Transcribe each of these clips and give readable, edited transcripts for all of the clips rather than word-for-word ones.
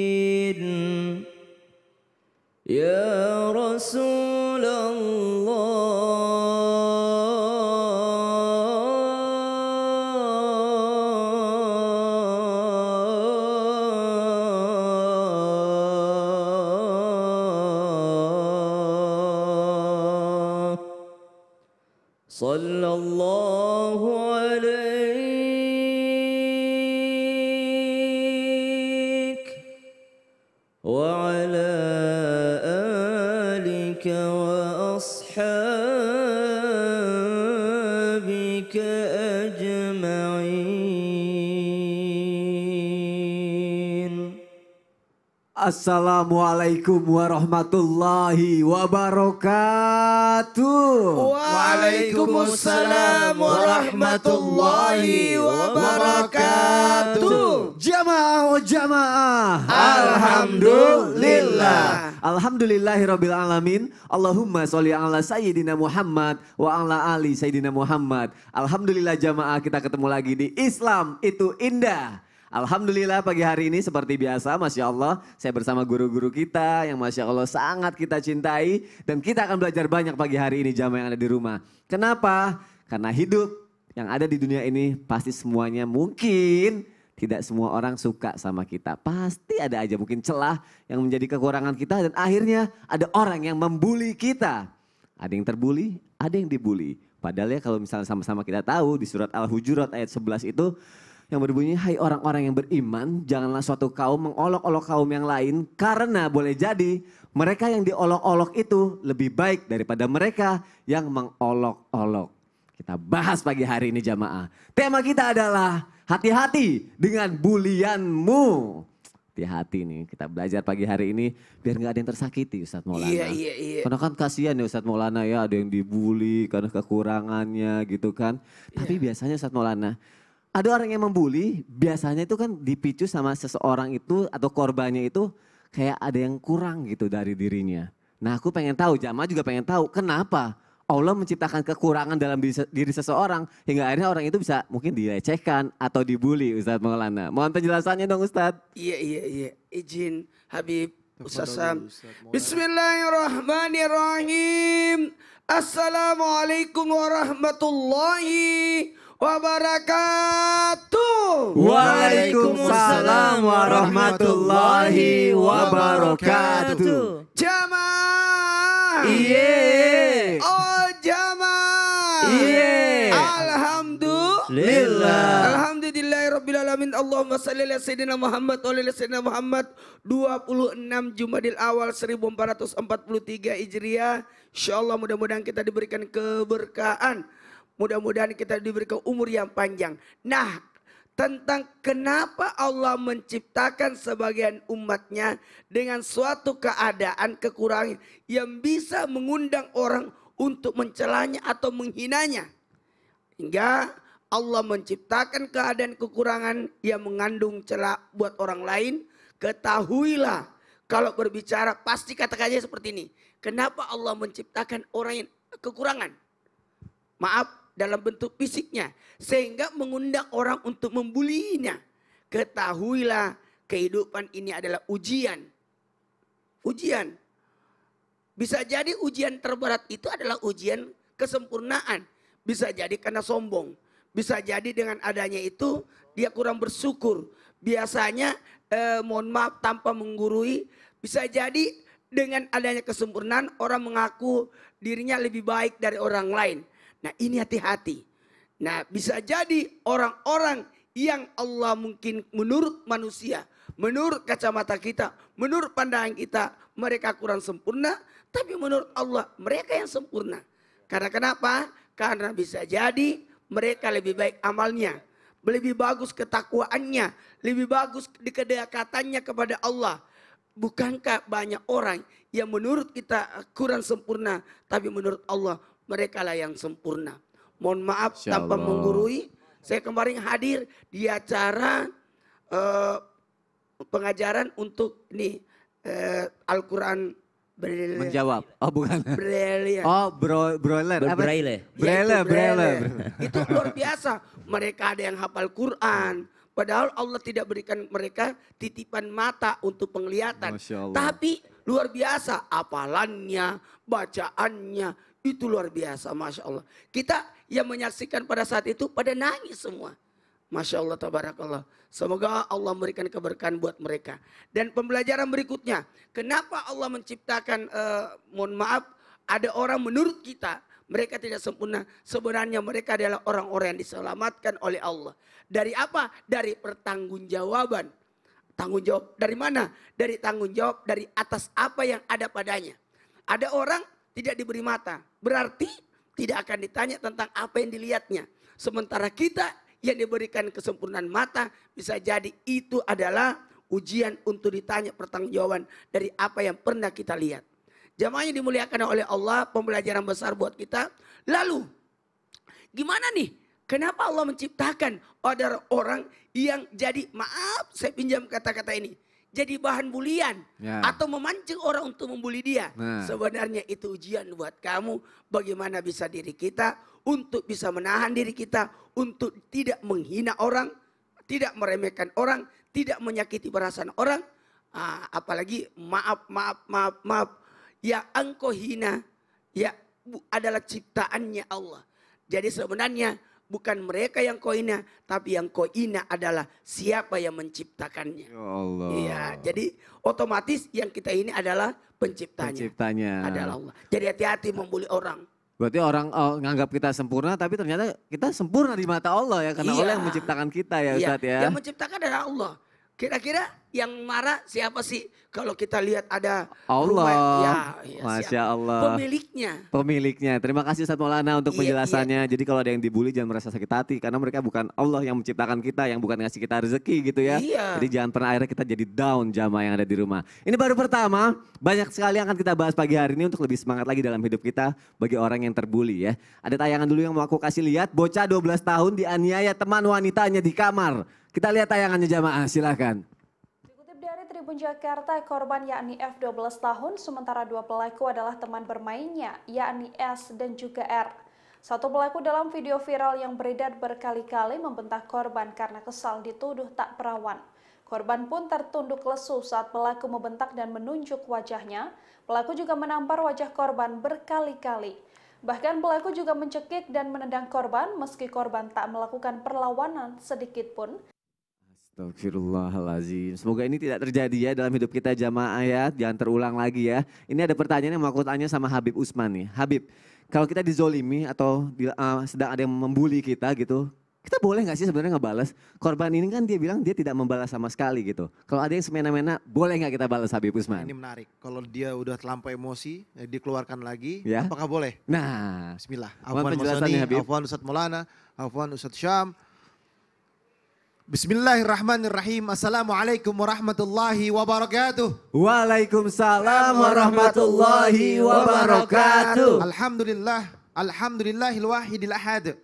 المجاهدين يا رسول الله صلى الله عليك وعلى آلك وأصحابك أجمعين. Assalamualaikum warahmatullahi wabarakatuh. Waalaikumsalam warahmatullahi wabarakatuh. Jamaah oh jamaah. Alhamdulillah. Alhamdulillahirabbil alamin. Allahumma sholli ala sayyidina Muhammad wa ala ali sayyidina Muhammad. Alhamdulillah jamaah, kita ketemu lagi di Islam itu Indah. Alhamdulillah pagi hari ini seperti biasa, Masya Allah, saya bersama guru-guru kita yang Masya Allah sangat kita cintai. Dan kita akan belajar banyak pagi hari ini jamaah yang ada di rumah. Kenapa? Karena hidup yang ada di dunia ini pasti semuanya mungkin tidak semua orang suka sama kita. Pasti ada aja mungkin celah yang menjadi kekurangan kita dan akhirnya ada orang yang membuli kita. Ada yang terbuli, ada yang dibuli. Padahal ya kalau misalnya sama-sama kita tahu di surat Al-Hujurat ayat 11 itu yang berbunyi, hai orang-orang yang beriman, janganlah suatu kaum mengolok-olok kaum yang lain. Karena boleh jadi mereka yang diolok-olok itu lebih baik daripada mereka yang mengolok-olok. Kita bahas pagi hari ini jamaah. Tema kita adalah hati-hati dengan bulianmu. Hati-hati nih, kita belajar pagi hari ini biar gak ada yang tersakiti Ustadz Maulana. Iya. Karena kan kasihan ya Ustadz Maulana ya, ada yang dibully karena kekurangannya gitu kan. Tapi biasanya Ustadz Maulana, ada orang yang membuli, biasanya itu kan dipicu sama seseorang itu atau korbannya itu kayak ada yang kurang gitu dari dirinya. Nah aku pengen tahu, jamaah juga pengen tahu kenapa Allah menciptakan kekurangan dalam diri seseorang hingga akhirnya orang itu bisa mungkin dilecehkan atau dibully Ustadz Maulana. Mohon penjelasannya dong Ustadz. Iya. Izin Habib Ustaz Sam. Bismillahirrahmanirrahim. Assalamualaikum warahmatullahi wabarakatuh. Waalaikumsalam warahmatullahi wabarakatuh. Jamaah. Iye. Oh jamaah. Iye. Alhamdulillah. Alhamdulillahirabbil alamin. Allahumma shalli ala sayyidina Muhammad wa ala sayyidina Muhammad. 26 Jumadil Awal 1443 Hijriah. Insyaallah mudah-mudahan kita diberikan keberkahan. Mudah-mudahan kita diberikan umur yang panjang. Nah, tentang kenapa Allah menciptakan sebagian umatnya dengan suatu keadaan kekurangan yang bisa mengundang orang untuk mencelanya atau menghinanya. Hingga Allah menciptakan keadaan kekurangan yang mengandung celah buat orang lain. Ketahuilah kalau berbicara pasti katakannya seperti ini. Kenapa Allah menciptakan orang yang kekurangan? Maaf. Dalam bentuk fisiknya. Sehingga mengundang orang untuk membulinya. Ketahuilah kehidupan ini adalah ujian. Ujian. Bisa jadi ujian terberat itu adalah ujian kesempurnaan. Bisa jadi karena sombong. Bisa jadi dengan adanya itu dia kurang bersyukur. Biasanya mohon maaf tanpa menggurui. Bisa jadi dengan adanya kesempurnaan orang mengaku dirinya lebih baik dari orang lain. Nah ini hati-hati. Nah bisa jadi orang-orang yang Allah mungkin menurut manusia, menurut kacamata kita, menurut pandangan kita mereka kurang sempurna. Tapi menurut Allah mereka yang sempurna. Karena kenapa? Karena bisa jadi mereka lebih baik amalnya. Lebih bagus ketakwaannya. Lebih bagus kedekatannya kepada Allah. Bukankah banyak orang yang menurut kita kurang sempurna. Tapi menurut Allah mereka lah yang sempurna. Mohon maaf tanpa menggurui. Saya kemarin hadir di acara pengajaran untuk Al-Quran Menjawab. Oh bukan. Brilian. Oh broiler. Apa? Berbraille. Ya, itu Braille. Itu luar biasa. Mereka ada yang hafal Quran. Padahal Allah tidak berikan mereka titipan mata untuk penglihatan. Masya Allah. Tapi luar biasa hafalannya, bacaannya. Itu luar biasa, Masya Allah. Kita yang menyaksikan pada saat itu pada nangis semua. Masya Allah, tabarakallah. Semoga Allah memberikan keberkahan buat mereka. Dan pembelajaran berikutnya. Kenapa Allah menciptakan, mohon maaf, ada orang menurut kita. Mereka tidak sempurna. Sebenarnya mereka adalah orang-orang yang diselamatkan oleh Allah. Dari apa? Dari pertanggungjawaban. Tanggung jawab dari mana? Dari tanggung jawab dari atas apa yang ada padanya. Ada orang tidak diberi mata. Berarti tidak akan ditanya tentang apa yang dilihatnya. Sementara kita yang diberikan kesempurnaan mata, bisa jadi itu adalah ujian untuk ditanya pertanggungjawaban dari apa yang pernah kita lihat. Jamaah yang dimuliakan oleh Allah, pembelajaran besar buat kita. Lalu, gimana nih? Kenapa Allah menciptakan ada orang yang jadi, maaf saya pinjam kata-kata ini, jadi bahan bulian atau memancing orang untuk membuli dia. Sebenarnya itu ujian buat kamu, bagaimana bisa diri kita untuk bisa menahan diri kita untuk tidak menghina orang, tidak meremehkan orang, tidak menyakiti perasaan orang. Apalagi maaf, yang engkau hina ya adalah ciptaannya Allah. Jadi sebenarnya bukan mereka yang kau hina, tapi yang kau hina adalah siapa yang menciptakannya. Ya Allah. Iya, jadi otomatis yang kita ini adalah penciptanya. Penciptanya. Adalah Allah. Jadi hati-hati membuli orang. Berarti orang nganggap kita sempurna, tapi ternyata kita sempurna di mata Allah ya. Karena Iya. Allah yang menciptakan kita ya Ustadz ya. Yang menciptakan adalah Allah. Kira-kira yang marah siapa sih? Kalau kita lihat ada Allah. Masya siapa? Allah. Pemiliknya. Terima kasih Ustadz Maulana untuk Iya, penjelasannya. Jadi kalau ada yang dibully jangan merasa sakit hati. Karena mereka bukan Allah yang menciptakan kita, yang bukan ngasih kita rezeki gitu ya. Iya. Jadi jangan pernah akhirnya kita jadi down jamaah yang ada di rumah. Ini baru pertama, banyak sekali yang akan kita bahas pagi hari ini untuk lebih semangat lagi dalam hidup kita bagi orang yang terbully ya. Ada tayangan dulu yang mau aku kasih lihat, bocah 12 tahun dianiaya teman wanitanya di kamar. Kita lihat tayangannya jamaah, silakan. Dikutip dari Tribun Jakarta, korban yakni F 12 tahun, sementara dua pelaku adalah teman bermainnya, yakni S dan juga R. Satu pelaku dalam video viral yang beredar berkali-kali membentak korban karena kesal dituduh tak perawan. Korban pun tertunduk lesu saat pelaku membentak dan menunjuk wajahnya. Pelaku juga menampar wajah korban berkali-kali. Bahkan pelaku juga mencekik dan menendang korban meski korban tak melakukan perlawanan sedikit pun. Astagfirullahaladzim. Semoga ini tidak terjadi ya dalam hidup kita jamaah ya. Jangan terulang lagi ya. Ini ada pertanyaan yang mau aku tanya sama Habib Usman nih. Habib, kalau kita dizolimi atau sedang ada yang membuli kita gitu, kita boleh gak sih sebenarnya ngebalas? Korban ini kan dia bilang dia tidak membalas sama sekali gitu. Kalau ada yang semena-mena, boleh gak kita balas Habib Usman? Ini menarik. Kalau dia udah terlampau emosi, dikeluarkan lagi, Ya. apakah boleh? Nah, Bismillah. mohon Afwan penjelasannya, Musani, Habib. Afwan Ustadz Maulana, Afwan Ustadz Syam. Bismillahirrahmanirrahim. Assalamualaikum warahmatullahi wabarakatuh. Waalaikumsalam warahmatullahi wabarakatuh. Alhamdulillahil wahidil ahad.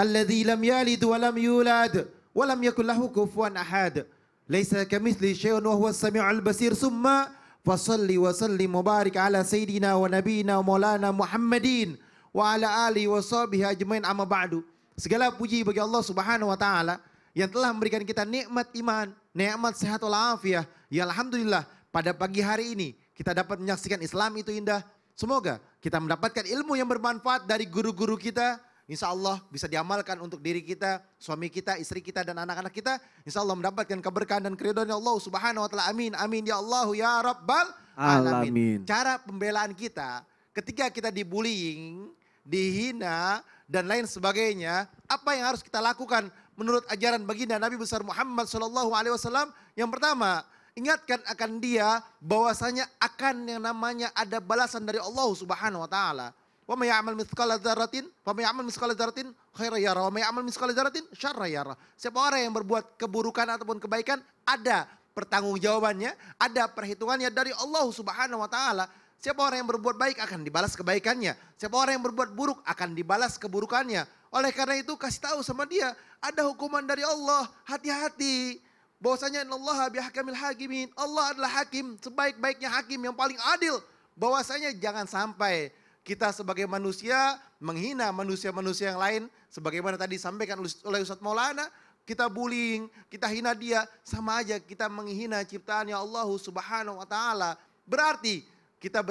Alladzi lam yalid wa lam yulad wa lam yakul lahu kufuwan ahad. Laisa kamitsli syai'un wa huwas samiul basir. Summa fasalli wa sallim wa barik ala sayyidina wa nabiyina wa maulana Muhammadin wa ala alihi wa sahbihi ajmain, amma ba'du. Segala puji bagi Allah Subhanahu wa taala yang telah memberikan kita nikmat iman, nikmat sehat walafiat. Ya alhamdulillah, pada pagi hari ini kita dapat menyaksikan Islam itu indah. Semoga kita mendapatkan ilmu yang bermanfaat dari guru-guru kita. Insya Allah bisa diamalkan untuk diri kita, suami kita, istri kita, dan anak-anak kita. Insya Allah mendapatkan keberkahan dan keridhaan Allah Subhanahu wa taala. Amin, amin ya Allah ya Rabbal alamin. Alamin. Cara pembelaan kita ketika kita dibullying, dihina, dan lain sebagainya, apa yang harus kita lakukan menurut ajaran baginda Nabi besar Muhammad SAW? Yang pertama, ingatkan akan dia bahwasanya akan yang namanya ada balasan dari Allah Subhanahu wa taala. Wa may ya'mal mithqala dzarratin khairan yara wa may ya'mal mithqala dzarratin syarran yara. Siapa orang yang berbuat keburukan ataupun kebaikan, ada pertanggungjawabannya, ada perhitungannya dari Allah Subhanahu wa taala. Siapa orang yang berbuat baik akan dibalas kebaikannya. Siapa orang yang berbuat buruk akan dibalas keburukannya. Oleh karena itu kasih tahu sama dia, ada hukuman dari Allah. Hati-hati. Bahwasanya innallaha bihakamil hakimin. Allah adalah hakim, sebaik-baiknya hakim yang paling adil. Bahwasanya jangan sampai kita sebagai manusia menghina manusia-manusia yang lain. Sebagaimana tadi disampaikan oleh Ustadz Maulana, kita bullying, kita hina dia, sama aja kita menghina ciptaannya Allah Subhanahu wa taala. Berarti kita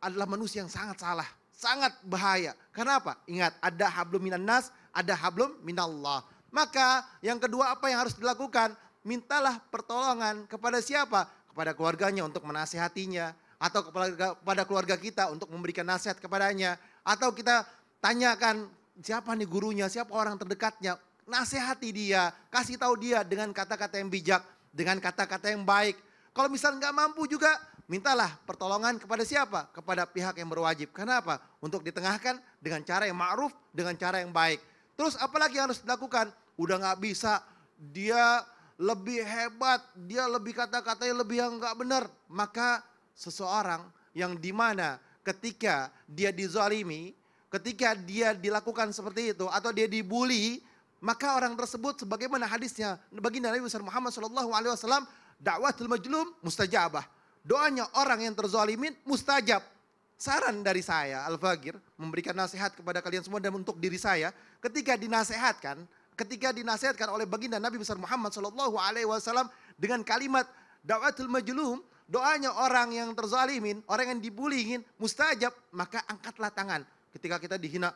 adalah manusia yang sangat salah, sangat bahaya. Kenapa? Ingat, ada hablum minan nas, ada hablum minallah. Maka yang kedua apa yang harus dilakukan? Mintalah pertolongan kepada siapa? Kepada keluarganya untuk menasihatinya, atau kepada keluarga kita untuk memberikan nasihat kepadanya, atau kita tanyakan siapa nih gurunya, siapa orang terdekatnya, nasihati dia, kasih tahu dia dengan kata-kata yang bijak, dengan kata-kata yang baik. Kalau misalnya nggak mampu juga, mintalah pertolongan kepada siapa? Kepada pihak yang berwajib. Kenapa? Untuk ditengahkan dengan cara yang ma'ruf, dengan cara yang baik. Terus apalagi yang harus dilakukan? Udah nggak bisa, dia lebih hebat, dia lebih kata-katanya lebih yang nggak benar. Maka seseorang yang dimana ketika dia dizalimi, ketika dia dilakukan seperti itu atau dia dibully, maka orang tersebut sebagaimana hadisnya baginda Nabi besar Muhammad SAW, dakwatul majlum mustajabah. Doanya orang yang terzalimin mustajab. Saran dari saya Al-Fagir memberikan nasihat kepada kalian semua dan untuk diri saya, ketika dinasehatkan oleh baginda Nabi besar Muhammad SAW dengan kalimat dakwatul majlum, doanya orang yang terzalimin, orang yang dibullying mustajab, maka angkatlah tangan. Ketika kita dihina,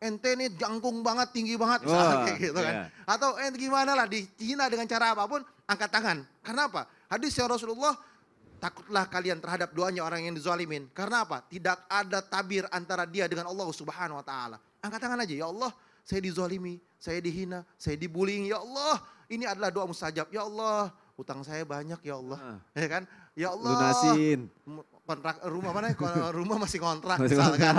ente nih jangkung banget, tinggi banget, misalnya kayak gitu kan. Yeah. Atau gimana lah, dihina dengan cara apapun, angkat tangan. Karena apa? Hadis ya Rasulullah, takutlah kalian terhadap doanya orang yang dizalimin. Karena apa? Tidak ada tabir antara dia dengan Allah Subhanahu wa taala. Angkat tangan aja, ya Allah, saya dizalimi, saya dihina, saya dibullying, ya Allah, ini adalah doa mustajab. Ya Allah, utang saya banyak ya Allah, ya kan? Ya Allah, lunasin. Kontrak rumah mana? Rumah masih kontrak, misalkan.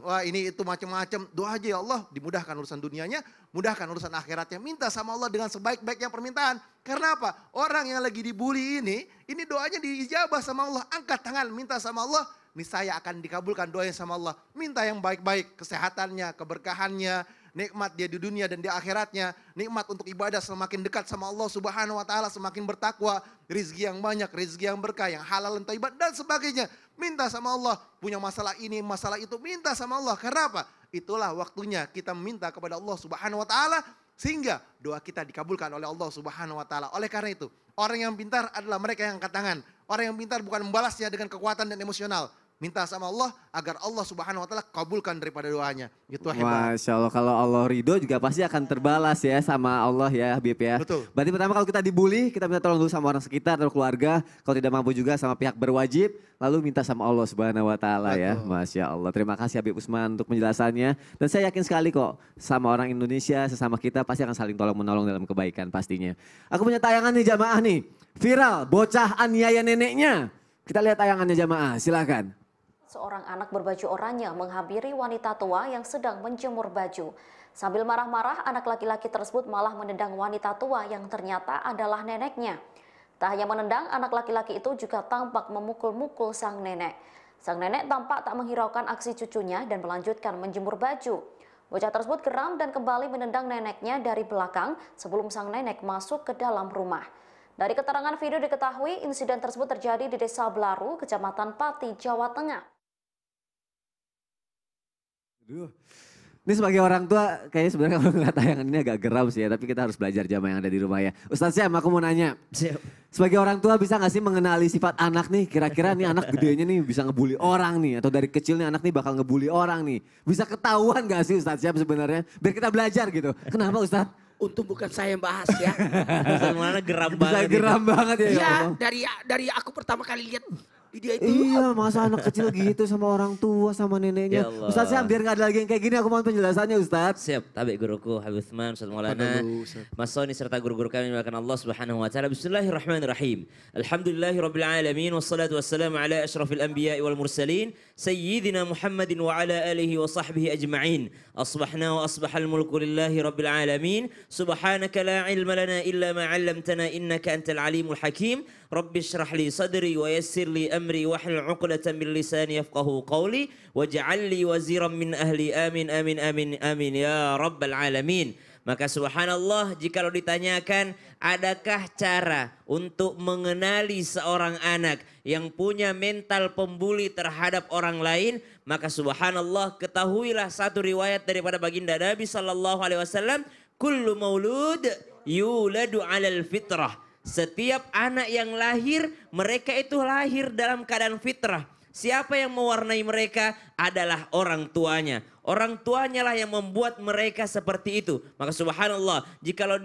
Wah ini itu macam-macam. Doa aja ya Allah, dimudahkan urusan dunianya, mudahkan urusan akhiratnya. Minta sama Allah dengan sebaik-baiknya permintaan. Karena apa? Orang yang lagi dibully ini doanya diijabah sama Allah. Angkat tangan, minta sama Allah, niscaya akan dikabulkan doanya sama Allah. Minta yang baik-baik, kesehatannya, keberkahannya, nikmat dia di dunia dan di akhiratnya, nikmat untuk ibadah semakin dekat sama Allah Subhanahu wa taala, semakin bertakwa, rezeki yang banyak, rezeki yang berkah, yang halal dan thayyibat dan sebagainya. Minta sama Allah, punya masalah ini, masalah itu, minta sama Allah. Karena apa? Itulah waktunya kita minta kepada Allah Subhanahu wa taala sehingga doa kita dikabulkan oleh Allah Subhanahu wa taala. Oleh karena itu, orang yang pintar adalah mereka yang angkat tangan. Orang yang pintar bukan membalasnya dengan kekuatan dan emosional. Minta sama Allah agar Allah Subhanahu wa taala kabulkan daripada doanya. Gitu hebat. Masya Allah, kalau Allah ridho juga pasti akan terbalas ya sama Allah ya Habib ya. Betul. Berarti pertama kalau kita dibully, kita minta tolong dulu sama orang sekitar atau keluarga. Kalau tidak mampu juga sama pihak berwajib, lalu minta sama Allah Subhanahu wa taala ya. Masya Allah. Terima kasih Habib Usman untuk penjelasannya. Dan saya yakin sekali kok sama orang Indonesia, sesama kita pasti akan saling tolong menolong dalam kebaikan pastinya. Aku punya tayangan nih jamaah nih. Viral, bocah aniaya neneknya. Kita lihat tayangannya jamaah, silakan. Seorang anak berbaju oranye menghampiri wanita tua yang sedang menjemur baju. Sambil marah-marah, anak laki-laki tersebut malah menendang wanita tua yang ternyata adalah neneknya. Tak hanya menendang, anak laki-laki itu juga tampak memukul-mukul sang nenek. Sang nenek tampak tak menghiraukan aksi cucunya dan melanjutkan menjemur baju. Bocah tersebut geram dan kembali menendang neneknya dari belakang sebelum sang nenek masuk ke dalam rumah. Dari keterangan video diketahui insiden tersebut terjadi di Desa Blaru, Kecamatan Pati, Jawa Tengah. Ini sebagai orang tua kayaknya sebenarnya kalau ngeliat tayangan ini agak geram sih ya. Tapi kita harus belajar jamaah yang ada di rumah ya. Ustadz Syam, aku mau nanya. Sebagai orang tua bisa gak sih mengenali sifat anak nih? Kira-kira nih anak gedenya nih bisa ngebully orang nih. Atau dari kecil nih anak nih bakal ngebully orang nih. Bisa ketahuan gak sih Ustadz Syam sebenarnya? Biar kita belajar gitu. Kenapa Ustadz? Untung bukan saya yang bahas ya. Mana geram Bisa banget. geram banget ya. Ya dari aku pertama kali lihat video itu. Iya, masa anak kecil gitu sama orang tua, sama neneknya. Ya Allah. Ustadz Syam, biar gak ada lagi yang kayak gini, aku mohon penjelasannya Ustadz. Siap, tabik guruku Habib Utsman, Ustaz Maulana, Mas Soni serta guru-guru kami yang Allah Subhanahu wa taala. Bismillahirrahmanirrahim. Alhamdulillahirabbil alamin wassalatu wassalamu ala asyrafil anbiya'i wal mursalin sayyidina Muhammadin wa ala alihi wa sahbihi ajma'in. Asbahna wa asbahal mulku lillahi rabbil alamin. Subhanaka la ilma lana illa ma 'allamtana innaka antal alimul hakim. Rabbi shrah li sadri wa yassir li amri wahlul 'uqdatam min lisani yafqahu qawli waj'al li waziran min ahli amin amin amin amin ya rabbal alamin. Maka subhanallah jikalau ditanyakan adakah cara untuk mengenali seorang anak yang punya mental pembuli terhadap orang lain, maka subhanallah ketahuilah satu riwayat daripada baginda Nabi sallallahu alaihi wasallam, kullu maulud yuladu 'alal fitrah. Setiap anak yang lahir, mereka itu lahir dalam keadaan fitrah. Siapa yang mewarnai mereka adalah orang tuanya. Orang tuanya lah yang membuat mereka seperti itu. Maka subhanallah, jikalau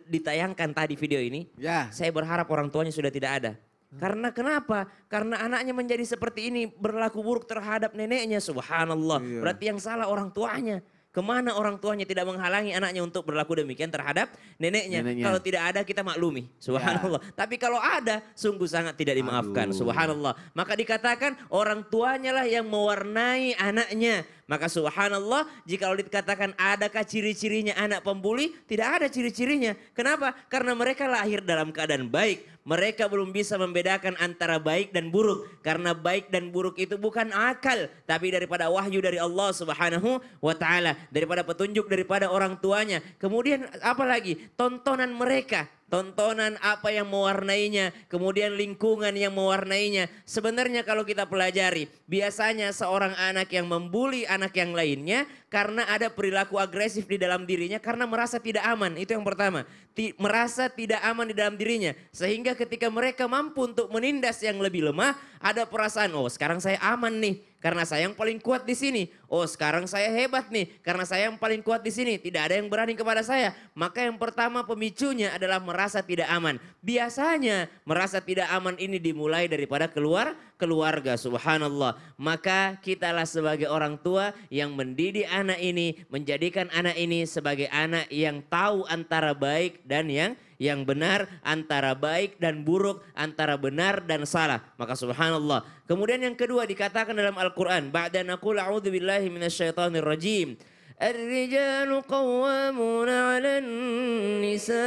ditayangkan tadi video ini, saya berharap orang tuanya sudah tidak ada. Karena kenapa? Karena anaknya menjadi seperti ini, berlaku buruk terhadap neneknya, subhanallah. Berarti yang salah orang tuanya. Kemana orang tuanya tidak menghalangi anaknya untuk berlaku demikian terhadap neneknya. Kalau tidak ada kita maklumi, subhanallah. Tapi kalau ada, sungguh sangat tidak dimaafkan, subhanallah. Maka dikatakan orang tuanya lah yang mewarnai anaknya. Maka subhanallah, jika dikatakan adakah ciri-cirinya anak pembuli? Tidak ada ciri-cirinya. Kenapa? Karena mereka lahir dalam keadaan baik. Mereka belum bisa membedakan antara baik dan buruk. Karena baik dan buruk itu bukan akal, tapi daripada wahyu dari Allah Subhanahu wa taala, daripada petunjuk daripada orang tuanya. Kemudian apalagi? Tontonan mereka. Tontonan apa yang mewarnainya, kemudian lingkungan yang mewarnainya. Sebenarnya kalau kita pelajari, biasanya seorang anak yang membuli anak yang lainnya karena ada perilaku agresif di dalam dirinya, karena merasa tidak aman. Itu yang pertama, merasa tidak aman di dalam dirinya. Sehingga ketika mereka mampu untuk menindas yang lebih lemah, ada perasaan, oh sekarang saya aman nih, karena saya yang paling kuat di sini. Oh sekarang saya hebat nih, karena saya yang paling kuat di sini. Tidak ada yang berani kepada saya. Maka yang pertama pemicunya adalah merasa tidak aman. Biasanya merasa tidak aman ini dimulai daripada keluarga, subhanallah. Maka kitalah sebagai orang tua yang mendidik anak ini, menjadikan anak ini sebagai anak yang tahu antara baik dan yang benar, antara baik dan buruk, antara benar dan salah. Maka subhanallah. Kemudian yang kedua dikatakan dalam Al-Quran, ba'da naqul a'udzu billahi minasyaitonir rajim. Ar-rijalu qawwamuna 'alan nisa'i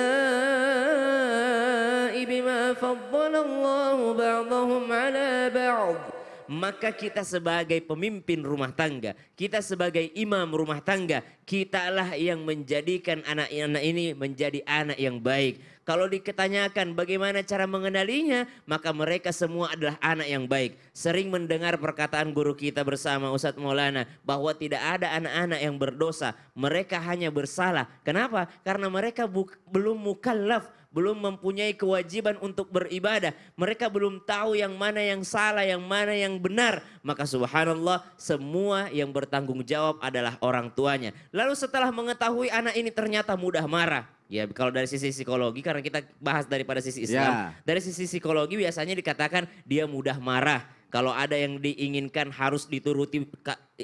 bima faddalallahu ba'dahum 'ala ba'd. Maka kita sebagai pemimpin rumah tangga, kita sebagai imam rumah tangga, kitalah yang menjadikan anak-anak ini menjadi anak yang baik. Kalau diketanyakan bagaimana cara mengenalinya, maka mereka semua adalah anak yang baik. Sering mendengar perkataan guru kita bersama Ustadz Maulana bahwa tidak ada anak-anak yang berdosa, mereka hanya bersalah. Kenapa? Karena mereka belum mukallaf, belum mempunyai kewajiban untuk beribadah. Mereka belum tahu yang mana yang salah, yang mana yang benar. Maka subhanallah, semua yang bertanggung jawab adalah orang tuanya. Lalu setelah mengetahui anak ini ternyata mudah marah. Ya kalau dari sisi psikologi, karena kita bahas daripada sisi Islam. Dari sisi psikologi biasanya dikatakan dia mudah marah. Kalau ada yang diinginkan harus dituruti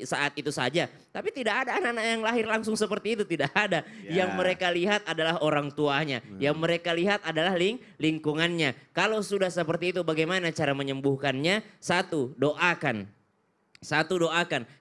saat itu saja. Tapi tidak ada anak-anak yang lahir langsung seperti itu, tidak ada. Yang mereka lihat adalah orang tuanya. Yang mereka lihat adalah lingkungannya. Kalau sudah seperti itu bagaimana cara menyembuhkannya? Satu, doakan.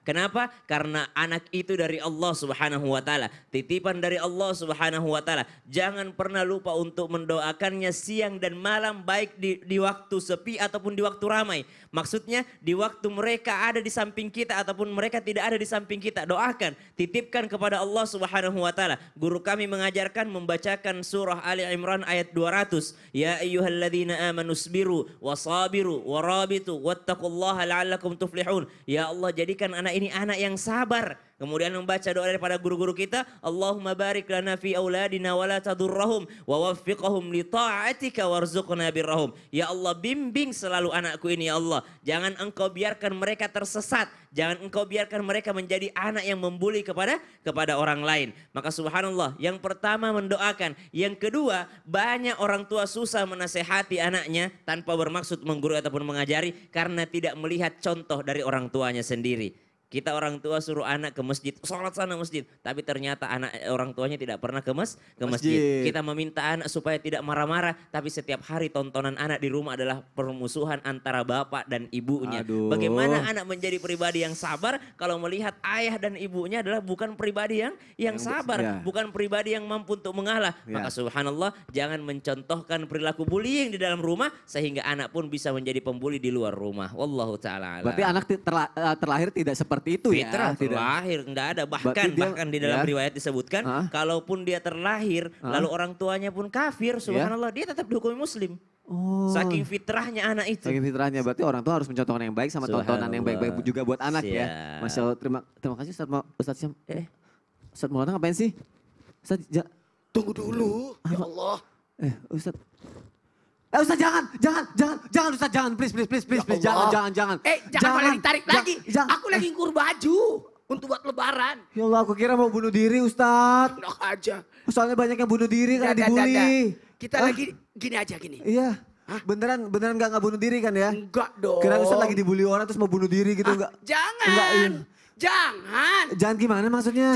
Kenapa? Karena anak itu dari Allah Subhanahu wa taala, titipan dari Allah Subhanahu wa taala. Jangan pernah lupa untuk mendoakannya siang dan malam, baik di waktu sepi ataupun di waktu ramai. Maksudnya di waktu mereka ada di samping kita ataupun mereka tidak ada di samping kita, doakan, titipkan kepada Allah Subhanahu wa taala. Guru kami mengajarkan membacakan surah Ali Imran ayat 200. Ya ayyuhalladzina amanu sabiru wasabiru warabitu wattaqullaha la'allakum tuflihun. Ya Allah, jadikan anak ini anak yang sabar. Kemudian membaca doa daripada guru-guru kita, Allahumma barik lana fi auladina wa la tadurrahum wa waffiqhum li ta'atika warzuqna birrahum. Ya Allah, bimbing selalu anakku ini ya Allah. Jangan engkau biarkan mereka tersesat. Jangan engkau biarkan mereka menjadi anak yang membuli kepada orang lain. Maka subhanallah, yang pertama mendoakan. Yang kedua, banyak orang tua susah menasehati anaknya tanpa bermaksud menggurui ataupun mengajari karena tidak melihat contoh dari orang tuanya sendiri. Kita orang tua suruh anak ke masjid, sholat sana masjid. Tapi ternyata orang tuanya tidak pernah ke masjid. Kita meminta anak supaya tidak marah-marah. Tapi setiap hari tontonan anak di rumah adalah permusuhan antara bapak dan ibunya. Bagaimana anak menjadi pribadi yang sabar kalau melihat ayah dan ibunya adalah bukan pribadi yang sabar. Bukan pribadi yang mampu untuk mengalah. Maka subhanallah, jangan mencontohkan perilaku bullying di dalam rumah. Sehingga anak pun bisa menjadi pembuli di luar rumah. Wallahu ta'ala. Berarti anak terlahir tidak seperti itu fitrah, ya? terlahir enggak ada, bahkan di dalam riwayat disebutkan kalaupun dia terlahir lalu orang tuanya pun kafir, subhanallah, dia tetap dihukumi muslim. Oh. Saking fitrahnya anak itu. Saking fitrahnya, berarti orang tua harus mencontohkan yang baik sama tontonan yang baik-baik juga buat anak ya. Siap. Masya Allah, terima kasih Ustaz Syam. Ustaz Maulana ngapain sih? Ustaz, Tunggu dulu, ya Allah. Ustaz. Ustaz jangan Ustaz, jangan please, jangan. Jangan malah ditarik lagi. Aku lagi ngukur baju untuk buat lebaran. Ya Allah, aku kira mau bunuh diri Ustaz. Enak aja. Soalnya banyak yang bunuh diri karena dibully. Kita lagi gini aja gini. Iya. Beneran nggak bunuh diri kan ya? Enggak dong. Kira Ustaz lagi dibully orang terus mau bunuh diri gitu enggak? Jangan. Enggak, iya. Jangan gimana maksudnya?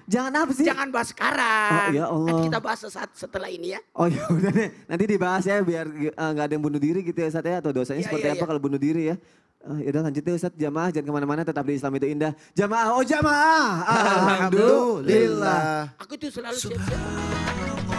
Jangan apa sih? Jangan bahas sekarang. Oh ya Allah. Nanti kita bahas setelah ini ya. Oh ya udah deh. Nanti dibahas ya biar nggak ada yang bunuh diri gitu ya Ustaz ya. Atau dosanya seperti apa kalau bunuh diri ya. Yaudah lanjut deh Ustaz, jamaah jangan kemana-mana, tetap di Islam itu indah. Jamaah, jamaah. Alhamdulillah. Aku itu selalu siap-siap.